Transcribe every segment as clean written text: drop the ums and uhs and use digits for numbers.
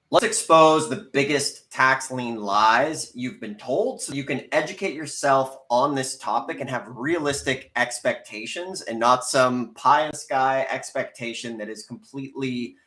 Let's expose the biggest tax lien lies you've been told so you can educate yourself on this topic and have realistic expectations and not some pie in the sky expectation that is completely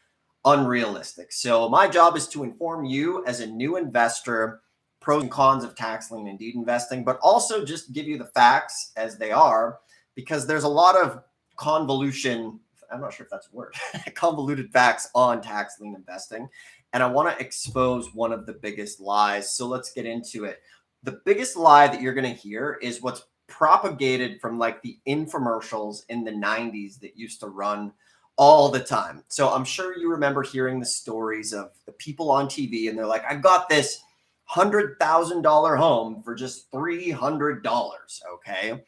unrealistic. So, my job is to inform you as a new investor pros and cons of tax lien and deed investing, but also just give you the facts as they are because there's a lot of convolution. I'm not sure if that's a word, convoluted facts on tax lien investing. And I want to expose one of the biggest lies. So let's get into it. The biggest lie that you're going to hear is what's propagated from like the infomercials in the 90s that used to run all the time. So I'm sure you remember hearing the stories of the people on TV and they're like, I got this $100,000 home for just $300. Okay.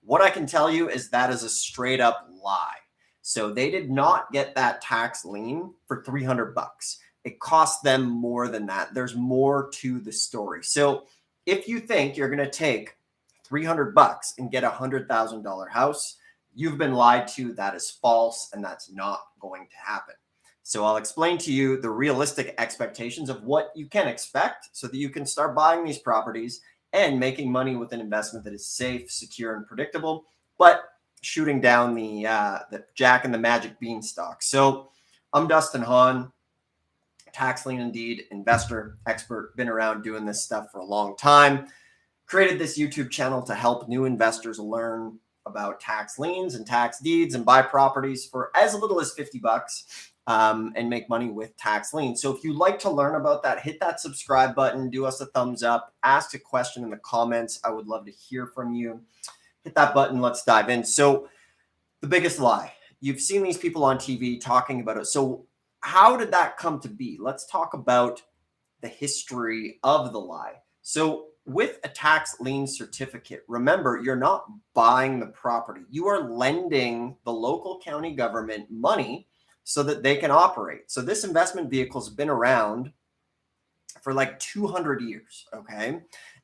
What I can tell you is that is a straight up lie. So they did not get that tax lien for 300 bucks. It cost them more than that. There's more to the story. So if you think you're going to take 300 bucks and get a $100,000 house, you've been lied to. That is false, and that's not going to happen. So I'll explain to you the realistic expectations of what you can expect so that you can start buying these properties and making money with an investment that is safe, secure, and predictable, but shooting down the Jack and the Magic Beanstalk. So I'm Dustin Hahn, tax lien and deed investor, expert, been around doing this stuff for a long time. Created this YouTube channel to help new investors learn about tax liens and tax deeds and buy properties for as little as 50 bucks and make money with tax liens. So if you'd like to learn about that, hit that subscribe button, do us a thumbs up, ask a question in the comments. I would love to hear from you. Hit that button. Let's dive in. So the biggest lie, you've seen these people on TV talking about it. So how did that come to be? Let's talk about the history of the lie. So with a tax lien certificate, remember, you're not buying the property. You are lending the local county government money so that they can operate. So this investment vehicle has been around for like 200 years, okay?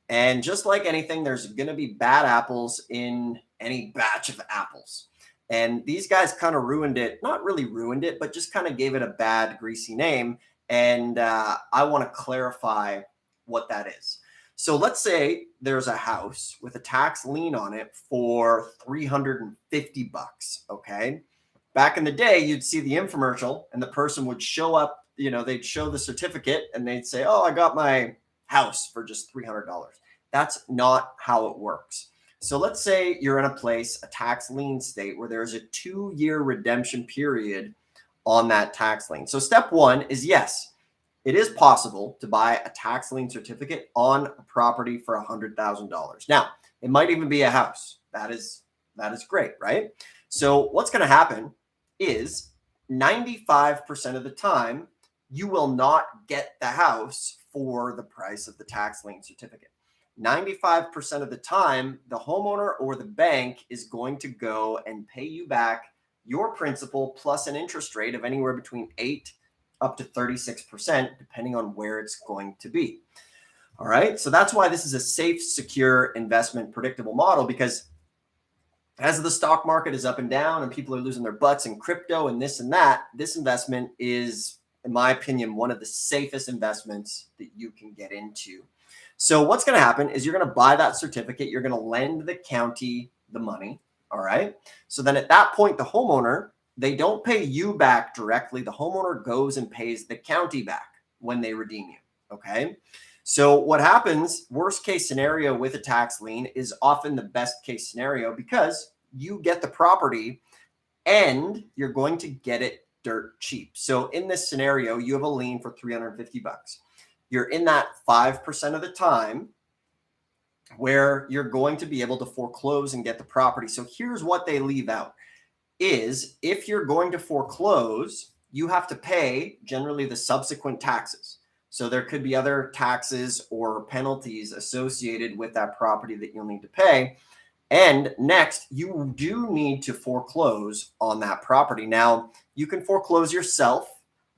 And just like anything, there's going to be bad apples in any batch of apples. And these guys kind of ruined it, not really ruined it, but just kind of gave it a bad, greasy name. And I want to clarify what that is. So let's say there's a house with a tax lien on it for 350 bucks, okay? Back in the day, you'd see the infomercial and the person would show up, they'd show the certificate and they'd say, oh, I got my house for just $300. That's not how it works. So let's say you're in a place, a tax lien state, where there's a 2-year redemption period on that tax lien. So step one is yes, it is possible to buy a tax lien certificate on a property for $100,000. Now, it might even be a house. That is great, right? So what's going to happen is 95% of the time, you will not get the house for the price of the tax lien certificate. 95% of the time, the homeowner or the bank is going to go and pay you back your principal plus an interest rate of anywhere between 8 up to 36%, depending on where it's going to be. All right. So that's why this is a safe, secure investment, predictable model, because as the stock market is up and down and people are losing their butts in crypto and this and that, this investment is, in my opinion, one of the safest investments that you can get into. So what's going to happen is you're going to buy that certificate. You're going to lend the county the money. All right. So then at that point, the homeowner, they don't pay you back directly. The homeowner goes and pays the county back when they redeem you. Okay. So what happens, worst case scenario with a tax lien is often the best case scenario because you get the property and you're going to get it dirt cheap. So in this scenario, you have a lien for 350 bucks. You're in that 5% of the time where you're going to be able to foreclose and get the property. So here's what they leave out is if you're going to foreclose, you have to pay generally the subsequent taxes. So there could be other taxes or penalties associated with that property that you'll need to pay. And next, you do need to foreclose on that property. Now, you can foreclose yourself,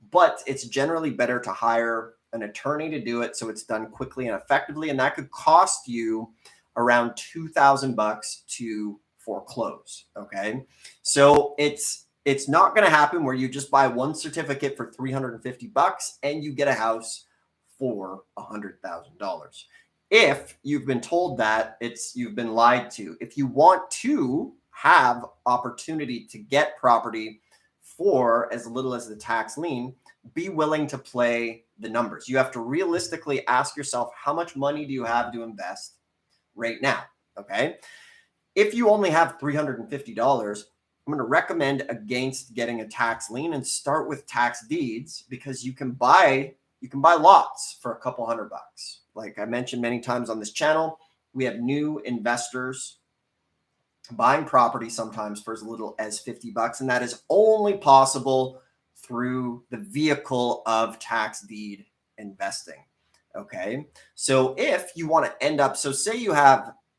but it's generally better to hire an attorney to do it so it's done quickly and effectively. And that could cost you around $2,000 to foreclose. Okay. So it's It's not going to happen where you just buy one certificate for $350 and you get a house for $100,000. If you've been told that, you've been lied to. If you want to have opportunity to get property for as little as the tax lien, be willing to play the numbers. You have to realistically ask yourself, how much money do you have to invest right now? Okay. If you only have $350, I'm going to recommend against getting a tax lien and start with tax deeds, because you can buy lots for a couple $100. Like I mentioned many times on this channel, we have new investors buying property sometimes for as little as $50, and that is only possible through the vehicle of tax deed investing. Okay. So if you want to end up, so say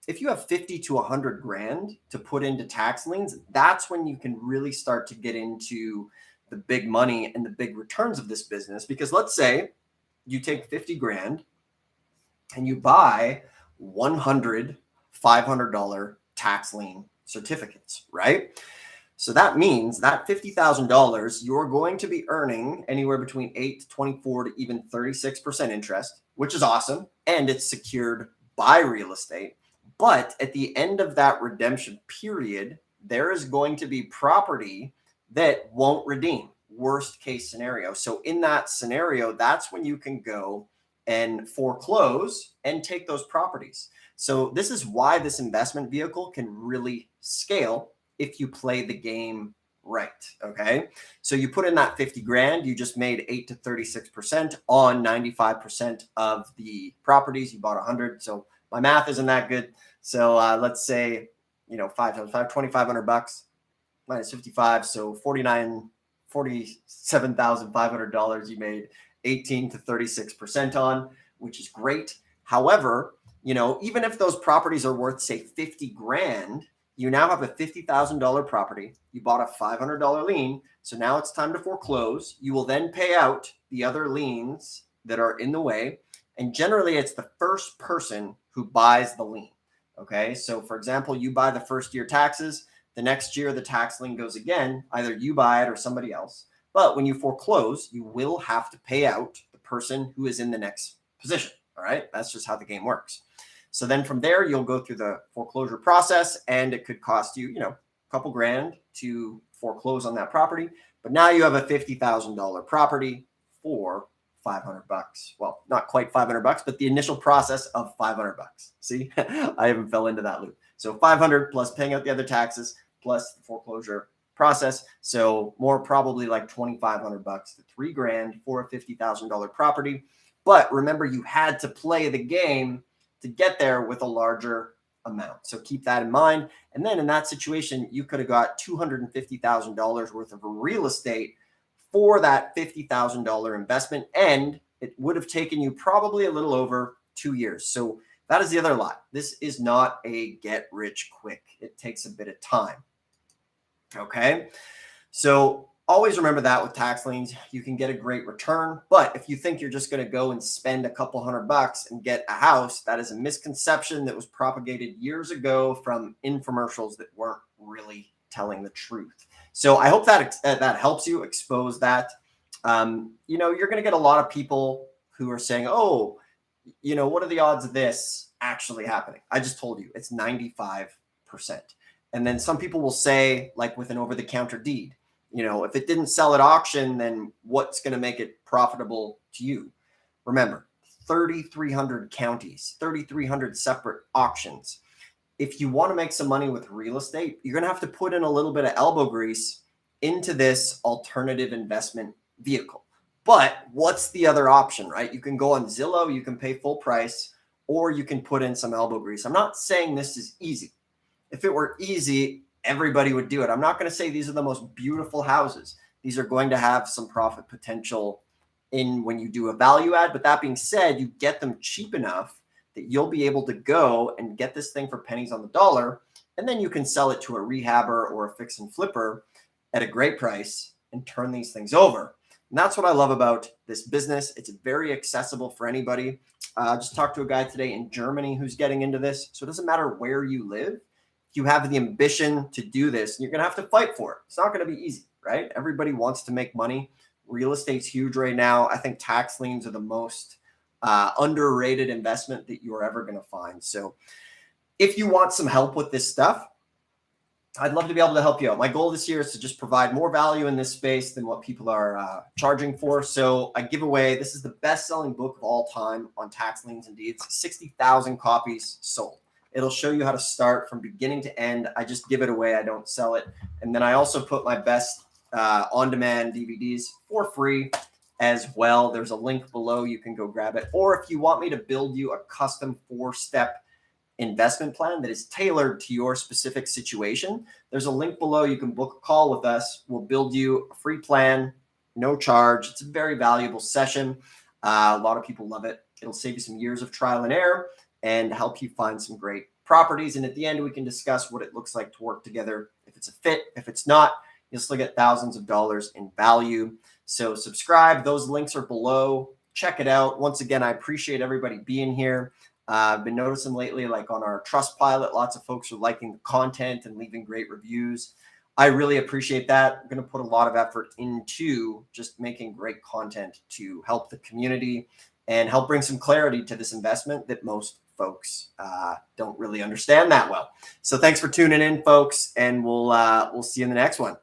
if you have 50 to 100 grand to put into tax liens, that's when you can really start to get into the big money and the big returns of this business. Because let's say you take 50 grand and you buy 100 $500 tax lien certificates, right? So that means that $50,000, you're going to be earning anywhere between 8 to 24 to even 36% interest, which is awesome. And it's secured by real estate. But at the end of that redemption period, there is going to be property that won't redeem. Worst case scenario. So in that scenario, that's when you can go and foreclose and take those properties. So this is why this investment vehicle can really scale if you play the game right. Okay. So you put in that 50 grand, you just made 8 to 36% on 95% of the properties. You bought 100. So my math isn't that good. So let's say, 5 times 5, $2,500 minus 55. So $47,500 you made 18 to 36% on, which is great. However, even if those properties are worth, say, 50 grand, you now have a $50,000 property. You bought a $500 lien. So now it's time to foreclose. You will then pay out the other liens that are in the way. And generally, it's the first person who buys the lien. Okay. So for example, you buy the first year taxes. The next year, the tax lien goes again. Either you buy it or somebody else. But when you foreclose, you will have to pay out the person who is in the next position. All right. That's just how the game works. So then from there, you'll go through the foreclosure process, and it could cost you, a couple grand to foreclose on that property. But now you have a $50,000 property for $500. Well, not quite $500, but the initial process of $500. See, I haven't fell into that loop. So 500 plus paying out the other taxes plus the foreclosure process. So more probably like $2,500 to $3 grand for a $50,000 property. But remember, you had to play the game to get there with a larger amount. So keep that in mind. And then in that situation, you could have got $250,000 worth of real estate for that $50,000 investment. And it would have taken you probably a little over 2 years. So that is the other lie. This is not a get rich quick. It takes a bit of time. Okay. So always remember that with tax liens, you can get a great return. But if you think you're just going to go and spend a couple $100 and get a house, that is a misconception that was propagated years ago from infomercials that weren't really telling the truth. So I hope that that helps you expose that. You're going to get a lot of people who are saying, oh, what are the odds of this actually happening? I just told you it's 95%. And then some people will say, like with an over-the-counter deed, if it didn't sell at auction, then what's going to make it profitable to you? Remember, 3,300 counties, 3,300 separate auctions. If you want to make some money with real estate, you're going to have to put in a little bit of elbow grease into this alternative investment vehicle. But what's the other option, right? You can go on Zillow, you can pay full price, or you can put in some elbow grease. I'm not saying this is easy. If it were easy, everybody would do it. I'm not going to say these are the most beautiful houses. These are going to have some profit potential in when you do a value add. But that being said, you get them cheap enough that you'll be able to go and get this thing for pennies on the dollar. And then you can sell it to a rehabber or a fix and flipper at a great price and turn these things over. And that's what I love about this business. It's very accessible for anybody. Just talked to a guy today in Germany who's getting into this. So it doesn't matter where you live. If you have the ambition to do this, you're going to have to fight for it. It's not going to be easy. right? Everybody wants to make money. Real estate's huge right now. I think tax liens are the most underrated investment that you're ever going to find. So if you want some help with this stuff, I'd love to be able to help you out. My goal this year is to just provide more value in this space than what people are charging for. So I give away, this is the best-selling book of all time on tax liens and deeds, 60,000 copies sold. It'll show you how to start from beginning to end. I just give it away. I don't sell it. And then I also put my best on-demand DVDs for free as well. There's a link below. You can go grab it. Or if you want me to build you a custom 4-step investment plan that is tailored to your specific situation, there's a link below. You can book a call with us. We'll build you a free plan, no charge. It's a very valuable session. A lot of people love it. It'll save you some years of trial and error and help you find some great properties. And at the end, we can discuss what it looks like to work together. If it's a fit, if it's not, you'll still get thousands of dollars in value. So subscribe. Those links are below. Check it out. Once again, I appreciate everybody being here. I've been noticing lately, like on our TrustPilot, lots of folks are liking the content and leaving great reviews. I really appreciate that. I'm going to put a lot of effort into just making great content to help the community and help bring some clarity to this investment that most folks don't really understand that well. So thanks for tuning in, folks, and we'll see you in the next one.